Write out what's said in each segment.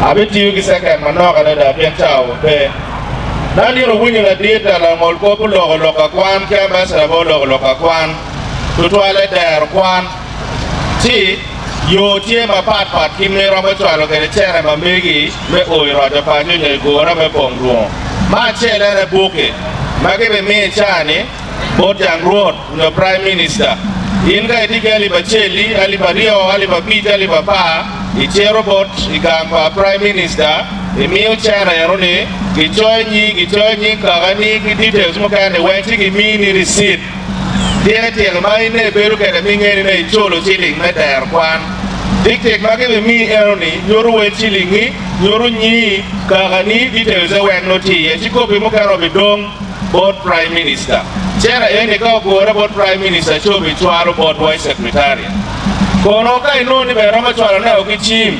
abiti yugi seke manoka na da bien chao pe nani ro winyi la dieta la ngol ko pulo lo ka kwan ke ba sa bo lo ka kwan tutwale der kwan ti yo tie ma pat kim ne ro ba chwa lo ke chere ma megi me o ro ja pa nyu ne go ra me pong ruo ma chele re buke ma ke be me chani Bojang Road, the Prime Minister. Inga itika alibacheli, alibario, alibapita, alibapa, ichero bot, ikampa Prime Minister, imiyo chana yarone, kichoenyi, kagani, details mokane, wenti kimini receipt. Tiel maine beru kada mingeni na icholo chilling na dar kwan. Diktek make mi eroni, nyoru we chillingi, nyoru nyi, kagani, details weng noti, chikopi mokano bidong, board Prime Minister. Chera yeni ka ko board Prime Minister chobi chwaro board vice secretary. Kono ka inoni be rama chwaro na okichim.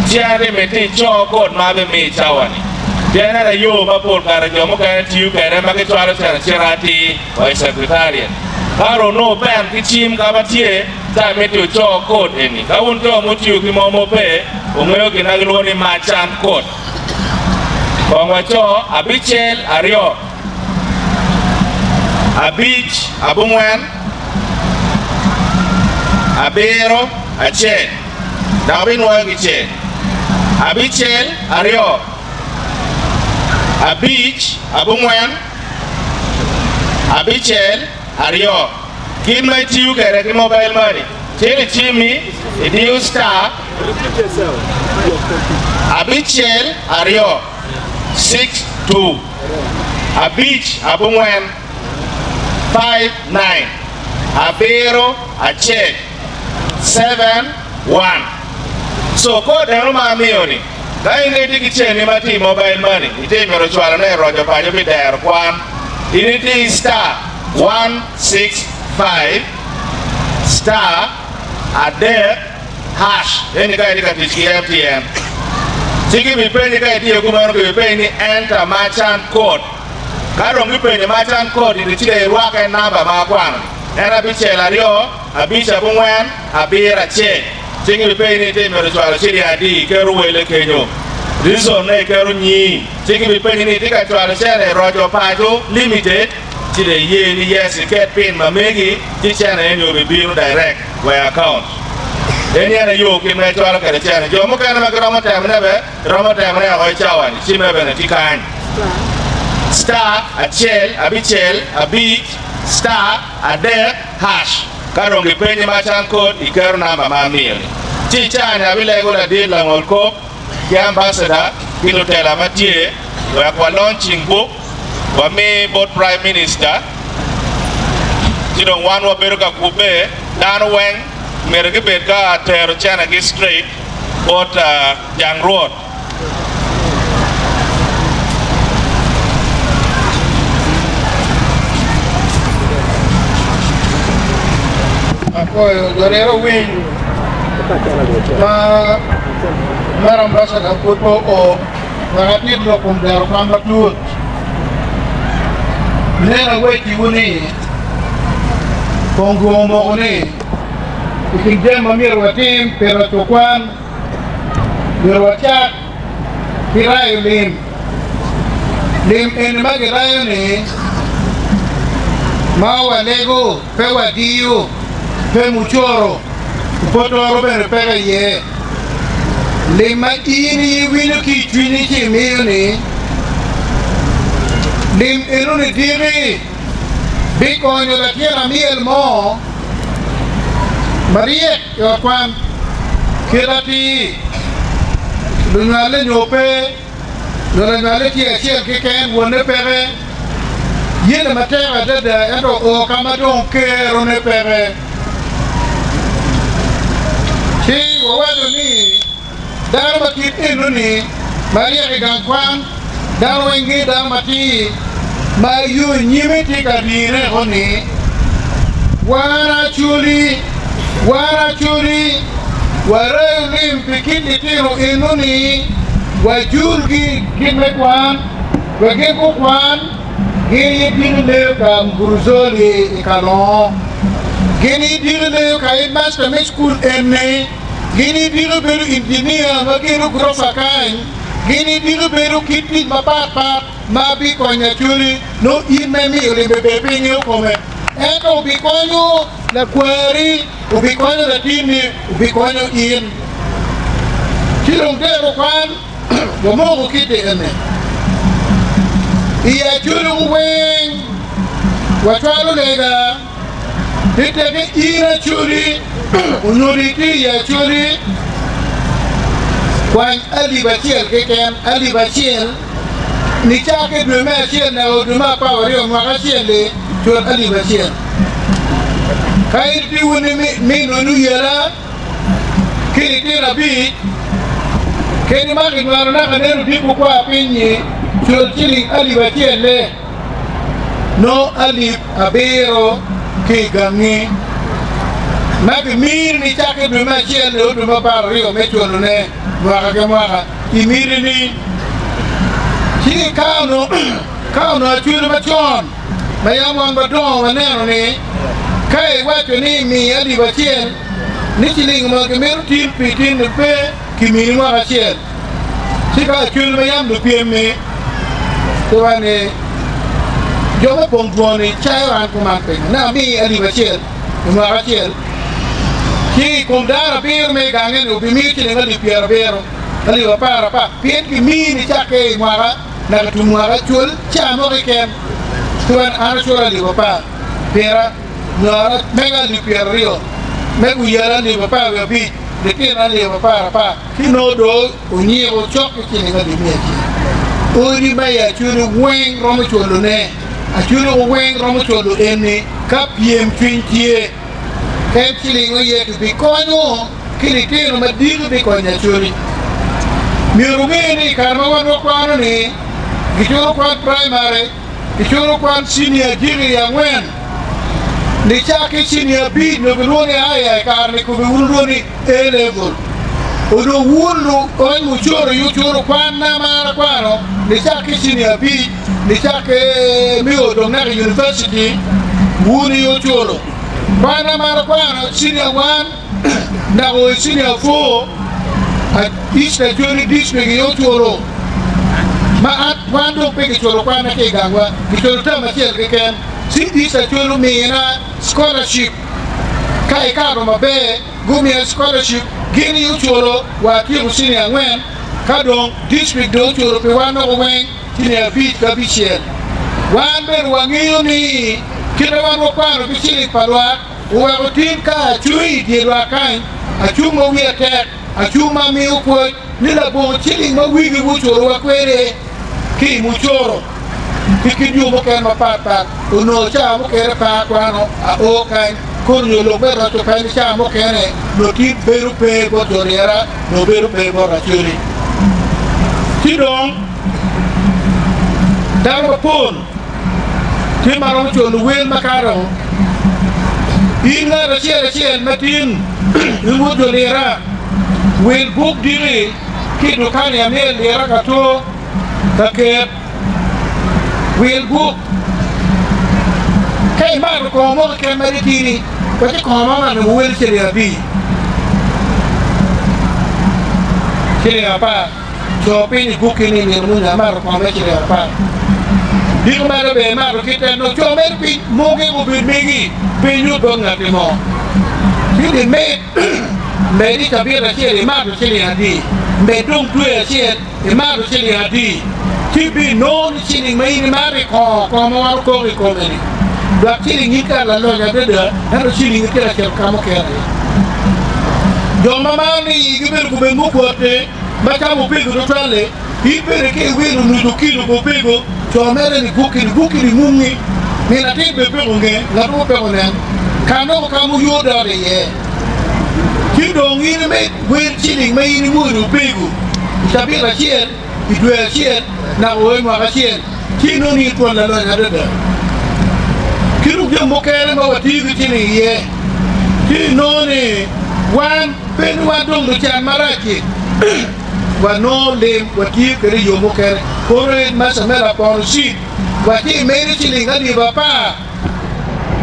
Tiare meti choko mabe me chawani. Tiana na yo mapol kara jomo ka tiu kare make chwaro chera ti vice secretary. Karo no pen kichim ka batie ta meti choko eni. Ka unto mutiu ki momo pe ongeyo kinaglo ni machan court. Kongwa cho abichel ario Abich, Abungwan, Abero, Ache, Darwin Wagiche, Abichel, Ario, Abich, Abungwan, Abichel, Ario. Give my to you get a mobile money. Tell it to me, if you start. Abichel, Ario, 6-2. Abich, Abungwan. 5-9. Abero Ache 7-1. So ko dero ma mioni. Ga inge tiki cheni mati mobile money. Ite mero chwala na rojo panyo bi der kwan. Initi star 165 star ade hash. Eni ka edi ka tiki MTN. Tiki mi penye ka edi yokumano ki mi penye enter merchant code. Karong ipenye merchant code ndi chile irwaka namba makwano. Era bichela rio, abicha bungwen, abira che. Tingi bipenye te mero chwalo chiri adi keru wele kenyo. Reason ne keru nyi. Tingi bipenye ni tika chwalo chere rojo pajo limited. Chile ye ni yes get pin mamegi. Chichana enyo bibiru direct by account. Eni ana yo kime chwalo kare chene. Jomo kena makarama temnebe, rama temne ahoy chawani. Chimebe na tikany. Star, Achel, Abichel, Abich, star, Ade, hash. Karongi penye merchant code, ikaru namba mamili. Chichani abilego la deal la ngolko, ki ambassador, kilo tela matie, kwa launching book, kwa me board Prime Minister. Chidong wan waberuka kube, dano weng, merigibedka tero chana gi straight, board Jang Road. Ako dorero win meron ba sa kaputo o nangatid lo kung dero kang batut nera way kiwuni kung gumo ko ni ikigdem mamirwatim pero tukwan mirwachat kirayo lim enimagirayo ni mawa lego pewa diyo pe muchoro potoro bene pega ye le matini wino ki twini ki mioni lim eno ne dire bikonyo la tierra miel mo mariet yo kwan kirati lunale nyope lunale ti achiel kiken wone pere yene matera dada ento o kamadon kero ne pere Ti wawado ni daro makit inu ni Maria Rigangkwan daro wengi daro mati mayu nyimiti kadire honi wana chuli warayu limpi kindi tiro inu ni wajurgi kimekwan wagiku kwan gini dinu leo ka mguruzoli ikano Gini diri leo ka imas kami school ene gini biro beru engineer magiru grofa kain gini biro beru kiti mapat mabi konya chuli no imemi ole bebe pingi kome eka ubi konyo la kwari ubi konyo la tini ubi konyo in chilong dero kwan wamogo kiti ene iya chuli uweng watwalo lega diteke ira chuli unuriti ya chuli kwan ali bachiel keken ali bachiel ni chake dume achiel na uduma pawari o mwaka chiel le chul ali bachiel kair ti wuni mi nonu yela kiri ti rabi keni maki nwaro naka neru dipu kwa pinyi chul chili ali bachiel le no ali abero ki gangi maki mir ni chake dume achiel le uduma pawari o mechulu ne mwaka ke mwaka imiri ni chini kauno achuru machon mayamon badon waneno ni kai wacho ni mi ali bachiel ni chiling mo ke meru tin pitin pe kimini mo achiel chika achuru mayam du pieme to wane jogo pongponi chayo an kumampe na mi ali bachiel mo achiel ki kumdara bir me gangen ubi mi chiling ali piero bero ali wapara pa pien ki mi ni chake mwara na tumwara chul chamo ke kem tuan ana chula li papa pera nora mega li perio megu yara li papa we bi de kina li papa pa kino do onyi o chok ki ni ngadi mieti ori ba ya chulu wen romo chulu ne a chulu wen romo chulu eni kapiem twintie ken chili ngoye to bi konyo kini kino madiru bi konya chuli mirumini karma wano kwano ni kichuru kwan primary kichuru kwan senior jiri ya ngwen ni chake senior B no bilwoni haya karni kubiwuluni A level udo wulu on muchoro yuchuru kwan na mara kwano ni chake senior B ni chake miyo donari university wuni yuchuru kwan na mara kwano senior 1 na go senior 4 at East Journey District yuchuru ma at wando pe kichoro kwa na ke gangwa kichoro ta machiel keken si isa chulu mina scholarship kai karo mabe gumi scholarship gini uchoro wa tiru sini angwen kadong district do uchoro pe wano wen tini afit kabichiel wan ber wangiyo ni kira wan wakwano kichili palwa uwe rutin ka chui dielwa kain achuma uwe tek achuma mi ukwe nila bo chili mawigi uchoro wakwere ki muchoro kikidu moken mapata uno cha mokere pa kwano a o kai kunyo lo bero to kai cha mokere no ti beru pe go doriera no beru pe go rachuri tidong darba pon ti maro cho no wel makaro inga rachel matin umo doriera wel buk dire kidu kan ya mel dira kato take will book kay mar ko mo ke maritiri ko ti ko ma no wel seria bi seria pa so pe ni book ni ni mo na mar ko ma seria pa di ko mar be mar ki te no cho mer pi mo ke ko bi megi pe ñu do na ti mo ti di me me di ta bi ra seria mar seria di me dong tu seria mar seria di tibi non chini mai ni mari ko mo war ko ni do chini ngika la lo ya de na chini ngika la ka mo ke do mama ni gibe ko be mo ko te ba ka mo pego do tale ibere ke winu nu do kilo ko pego to mere ni guki ni mungi ni na te be pego nge la do pego ne ka no ka mo yo da de ye ti do ngi ni me wer chini mai ni mu do pego sabi la chien idwe chien na oe mwa chien kino ni to la lo ya de kiru je mo kere ma wati gi tini ye kino ni wan ben wa dong do chan maraki wa no le wati kere yo mo kere kore ma sa mera pon si wati meri tini ngadi bapa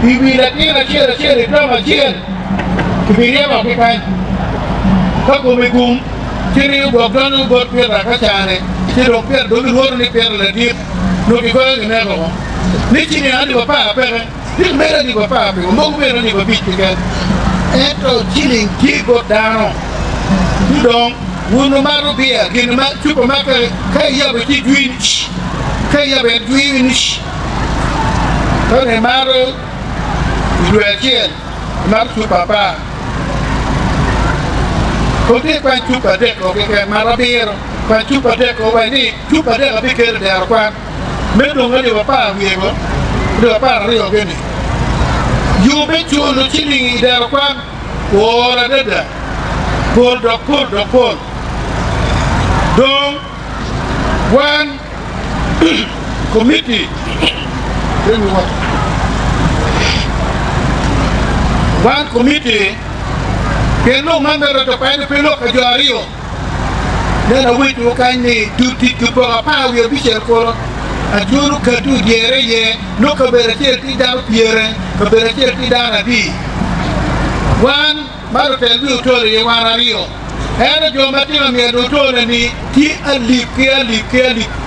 ibi la tira chere to ma chien kibiria ma ke kan ka ko me gum tiri go don go pera ka chane tiro per do wor ni per la dir no ki ko ne ko ni chini andi papa pere ni mera ni papa pe mo mera ni papi ke eto chilling ki go down donc wono maro bia gin ma chupa maka kay yabe ki dwinish kay yabe dwinish to ne maro duelchen maro chupa pa ko te kwa chupa de ko ke maro bia kwa chupa de ko ba ni chupa de ka biker de arkwan me do ngani papa wiego do papa rio geni you be chulo chilling de arkwan ora dada Paul. Donc, one committee, pelo member of the pelo kajario. Then a week to kindly duty to papa will be shared for a juru katu ye, no caberati down here, caberati down a B. One Marotel will tell you one rio. And your material me do told me, T a leap,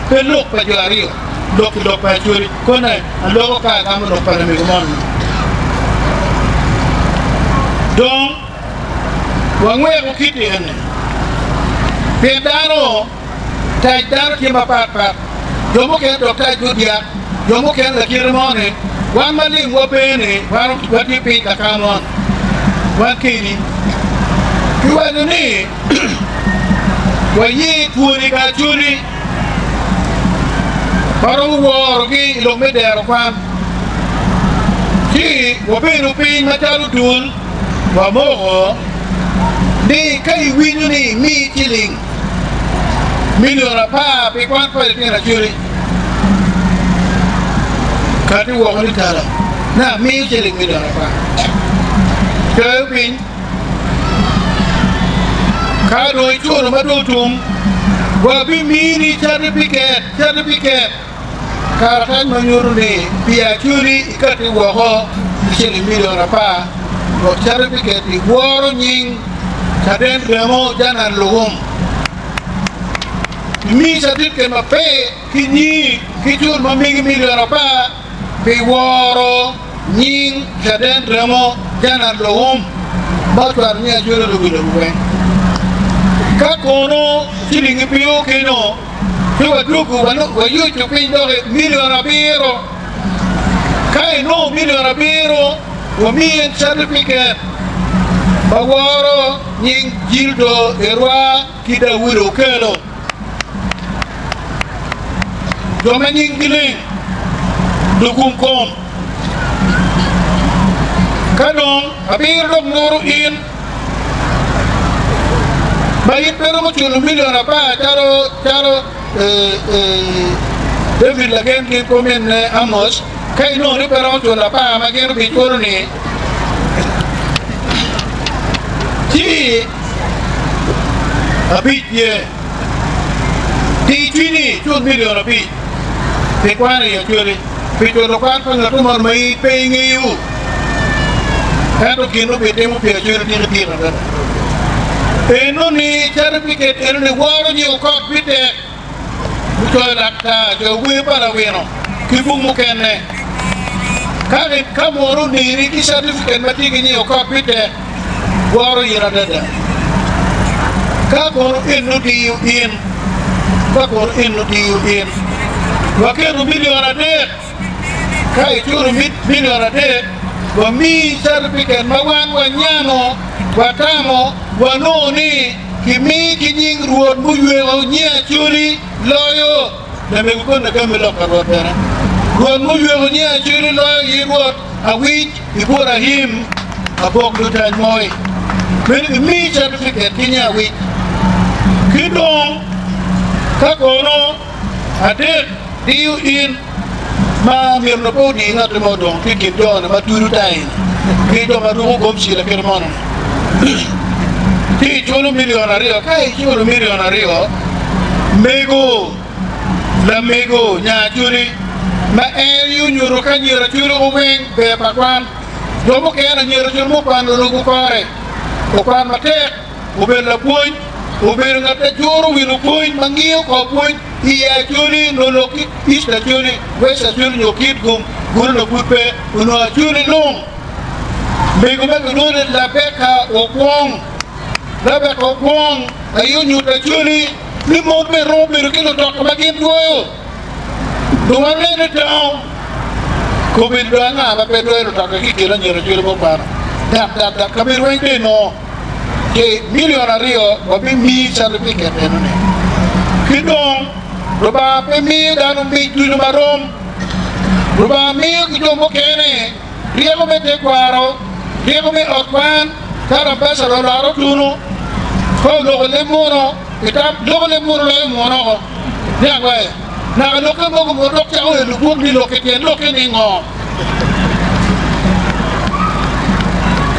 pelo pajario. Look pajuri, Kona, and local Amano Paramigomon. Don't one way of kitty. Pedano, Taidar Kima Papa, Yomokan Doctor Gudia, Yomokan the Kiramone, one money wopene, one what you pay the come on. One kidney. You are the name. When ye puri kachuri, Paru war again, Lomeda Farm. She will pay to pay Matalu Dun, Wamoho. They can win me killing. Million of pa, pick one for the jury. Kati walk on the color. Now, me killing million of pa. Kevin Kado Choro Madotum Wabi Mini certificate Karatan Manurune Piachuri Ikati Waho Chili Million Apa certificate Waro Ning Kaden Remo Janan Luhum Mi certificate ma pay Kini Kijur Maming Million Apa Pi Waro Ning Kaden Remo Janan Luhum Batwar Nia Jura Luguwe Kakono Chilingi Pio Kino Tuwa Duku Wayu Chupindo Million Abiro Kai no Million Abiro Wami certificate Bawaro Ning Gildo Erwa Kida Wiro Kelo Domening Giling Dukum Kom Kadong Abir Dok Nuru In Baik pero mo chulo million apa caro David lagen ki komen Amos kai no ni pero mo chulo apa magero bi chulo ni Ti Abit ye Ti chini chulo million api Te kwani ya chulo Pi chulo kwan pa ngatu mon mai pengi yu Kado kino betemu pia chulo ni tira kan Eno ni certificate eno ni waro ni ukot pite Buko lakta jo wi para wino Kifu mukene Kage kamoru ni riki certificate matiki ni ukot pite Waro yira dada Kakoru eno diyu in Kakoru eno diyu in Wakeru million ade Kai churu million ade Wami certificate mawan wanyano Watamo wanoni kimi kinying ruot buywe o nyia churi loyo na megukona kamelo karotera ruot buywe o nyia churi loyo yiruot awich ibora him abok lutan moy mi certificate kinya wich kidong kakono adet diu in ma mirno po di ngat mo dong kikido na maturu tain kido maru gomsi la kermono Ti chulo milionario, kai chulo milionario Mego La mego nya churi Ma yu nyuru ka nyira chulo uweng Be pakwan Domo kaya na nyira chulo mo pan lugu kore Ukwan matek uben la puny uben ngata joro wilu puny mangio ko puny iya chuli no loki ista chuli wesa chuli nyokit gum gulo pupe uno chuli long bego me gulo la beka okwong ayo nyuta chuli ni mo be robe ke lo tok magin duoyo duwan le tao ko be duanga ba be duoyo tok ki kilo nyero chuli mo par da kabir wende no ke milionario obi mi certificate enone kidong roba pe mi danu mi tuju marom roba mi kijo mo kene riego me te kwaro riego me okwan kara pesa ro laro tunu ko lo le mono kitab lo le mono le mono ya gwa na lo ke mo mo lo ke o lu bu mi lo ke ni ngo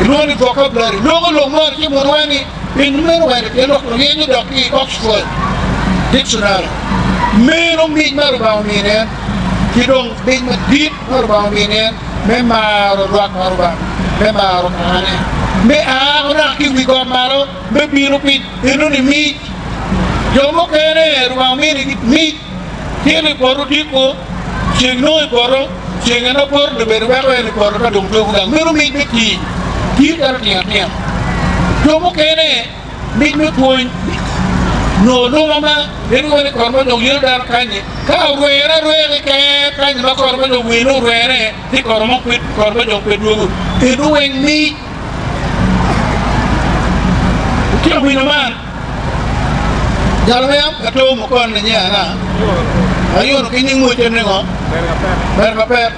Iloni vocabulary lo mo ki mo wani in mero wani ke lo ko yenyu doki Oxford dictionary mero mi maro ba mi ne ki dong big ma dit maro ba mi ne me maro ro maro ba me maro ane me a ora ki wi go maro me biro pi ino ni mi yo mo kere ro ba mi ni mi tiene poro tipo chegno e poro chegno por de berba ni poro ka dong to ga mero mi be ti dar tiang jomo kene mi point no mama enu wani korma dong yel dar kanye ka ruere ke kanye ba korma dong wino ruere ti korma pit korma dong pedu enu weng mi ti wino man jalme am ato mo kon nya na ayo no kini mo tenne ngo ber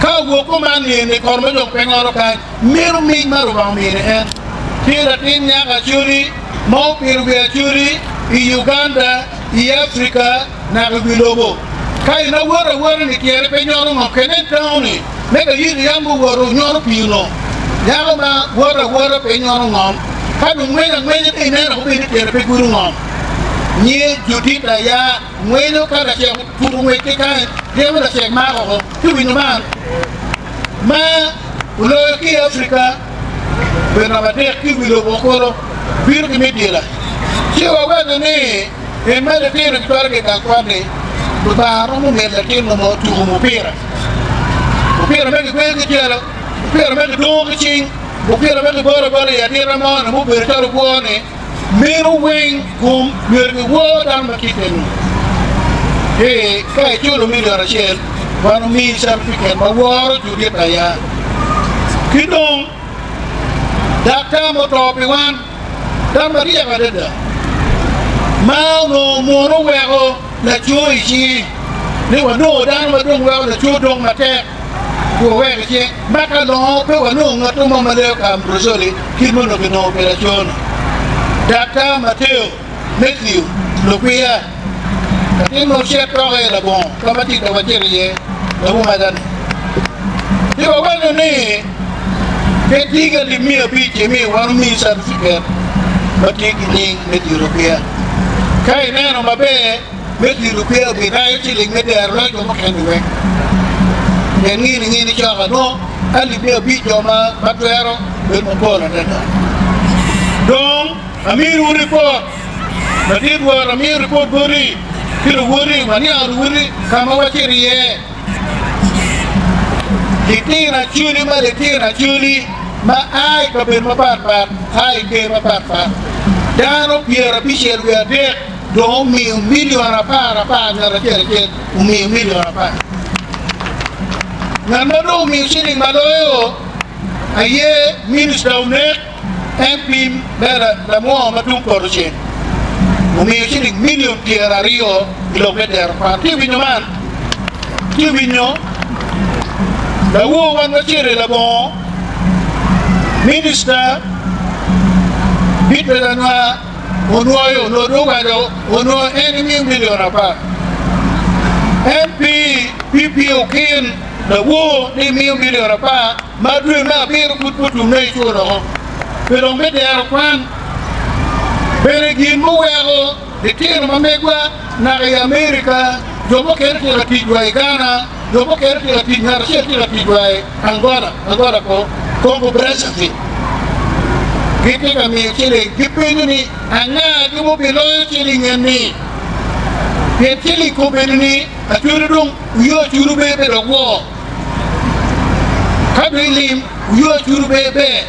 ka wo ko man ni korma dong pengoro kan miru mi maru ba mi ne tira tin nya ga churi mo piru be churi i Uganda i Africa na bilobo kai na wora ni tiere pe nyoro ngo kenen tawni me ga yiri yambu woro nyoro pino yaga ma wora pe nyoro ngom ka du me ni ne ro be ni tiere pe guru ngom nye juti da ya mweno ka da che puru we ke kai de wala che ma ko tu winu man ma ulo ki Africa bena bate ki bilo bokoro bir ki medira che wa wa ne e ma de tiro ki targe ka kwade do ta ro mo me la tiro mo tu mo pera me ki kwe ki tiro pera me ki do ki ching pera me ki bora ya tira mo na mo ber taro ko ne mero weng kum ber ki wo dan ma kiten e kai chulo mi do rachel wanu mi certificate ma woro judi ta ya kidong dakta mo topi wan dan maria ga deda ma no mono wego la joy chi ne wano dan ma dong wego la joy dong mate ko wego chi maka no pe wano ngato mo male ka brosoli kimo no no operation dakta Mateo Matthew Lokuya katimo che toge la bon kamati ka wajerie la mo madan yo wano ne ke diga di mi api mi wan mi certificate bati kini met Europea kai ne no mabe met Europea bi na yiti ling met der lo ko ken we ni cha ga no ali bi api joma batero be mo bola dada donc amiru report bati war amiru report bori kilo wori mani aru wori kama wachirie ditira chuli ma ai ka ben ma pat ai ke ma pat dano piera pichel we ade do mi million para na ra tere mi million para na do mi shilling maloyo aye minister unek MP bera la mo ma tum porche mi shilling million piera rio kilometer pa ti vinyo la wo wan ma chere la bon minister bitela na onoyo no do wado ono enemy million apa MP PPO kin la wo ni million apa madu na biru putu nei choro pero me de arpan bere gin mo wego de tiro mamegwa na America do mo kerte la tijwa Ghana do mo kerte la tijwa Russia la tijwa Angola ko Congo Brazzaville Kita kami cilik kipen ni anga kibo bilo ciling ni pe cilik ko ben ni aturu dong yo turu bebe do wo kabilim yo turu bebe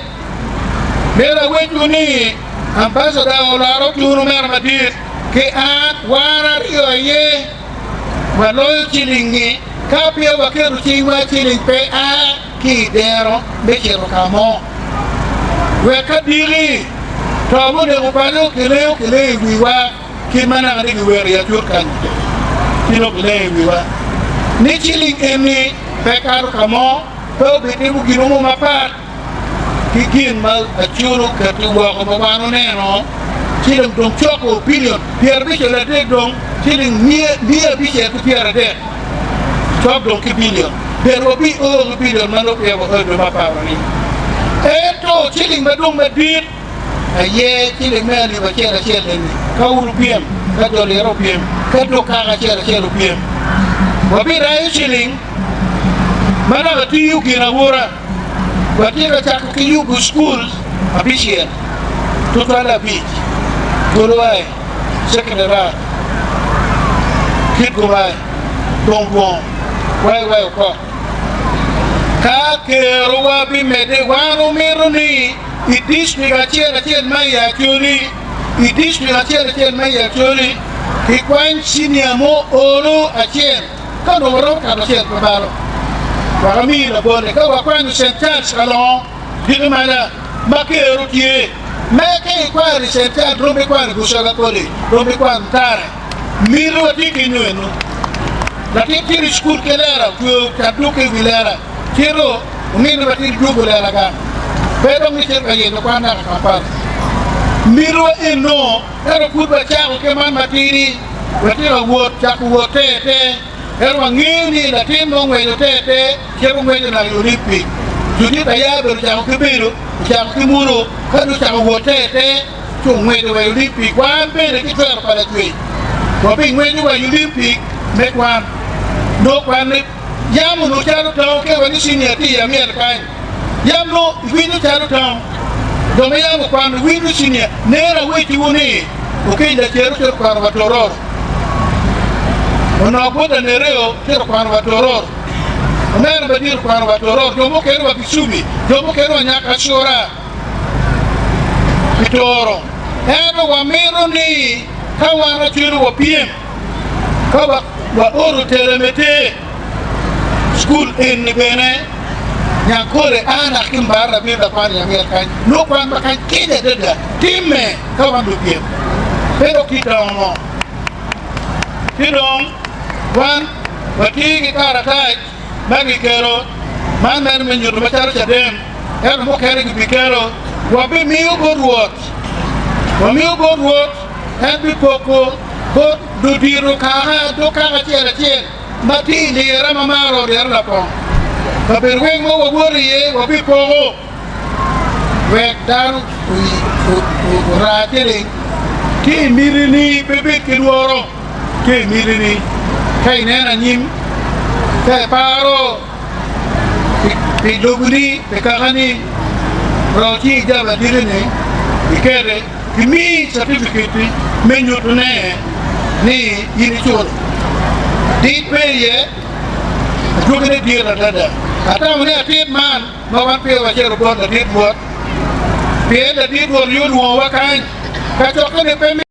bela wetu ni ambassador olaro turu mer madit ke a warar yo ye walo cilingi kapia wakeru ciwa ciling pe a ki dero be kero kamo we kadiri to mo de ko palo kele wiwa ki mana ngari wer ya turkan kilo kele wiwa ni ciling eni pe karo kamo to be te bu gino mo mapat ki kin mal a churu ka tu wa ko mano neno ciling dong choko billion pier bi la de dong ciling mia bi che ku pier de chok dong ki billion pero bi o billion mano pe wa do mapat ni eto ciling madung madit aye ciling meni ba cera ni kawul piem ka dole ro piem ka do ka cera piem wabi rai ciling mana ba tiyu kina wora wati ka tak kiyu ku school abishia to kala beach golwai secondary kid golwai dongbon wai ko ka kero wa bi mede wano miruni idis mi gachera chen mai ya churi idis mi gachera chen mai ya churi ki kwan sinia mo oro achen ka no ro ka no chen balo wa kami na bone ka wa kwan sentence alon dirmana makero tie meke kwa risenta drombe kwa gusala kole drombe kwa ntare miro tikinyo lakini tiri school kelera ku taduke vilera kiro umini batiri dugo la kan pero mi cer kaye no kwana kapal miro eno ero kuba chako ke man matiri batiro wot chaku wote ero ngini la timo ngweyo tete kero ngweyo na Olympic judi tayabe chako kibiru chako kimuro kadu chako wote tu ngweyo wa Olympic wa mbele kitero pala tui wa bi ngweyo wa Olympic mekwan do kwani yamu no charo taw ke wani senior ti ya mier kai yamu winu charo taw do me yamu kwani winu senior nera weti woni o ke da chero chero kwani watoror ona boda nereo chero kwani watoror ona badir kwani watoror do mo kero wa kisumi do mo kero nyaka shora pitoro ero wa mero ni kawa chero wa piem kawa wa oro telemete school in bene nyakore ana kimbara bila kwani ya miaka no kwan bakan kide deda time kawan dupie pero kitamo kidong wan wati kitara tai bagi kero man menjur bacar cadem mo kere bikero wabi miu godwot happy poko bo do diro ka do ka tiere mati ni rama maro de la pon ka berwe mo wo wori wo bi po we daru u ratele ki mirini bebe ki woro ki mirini kai nena nyim kai paro bi doguni be kagani roti jaba direne ikere kimi certificate menyo tune ni yini choro dit peye jogene dira dada ata mune atit man ma wan pe wa jero bon da dit bot pe da dit bot yun wo wa kan ka chokene pe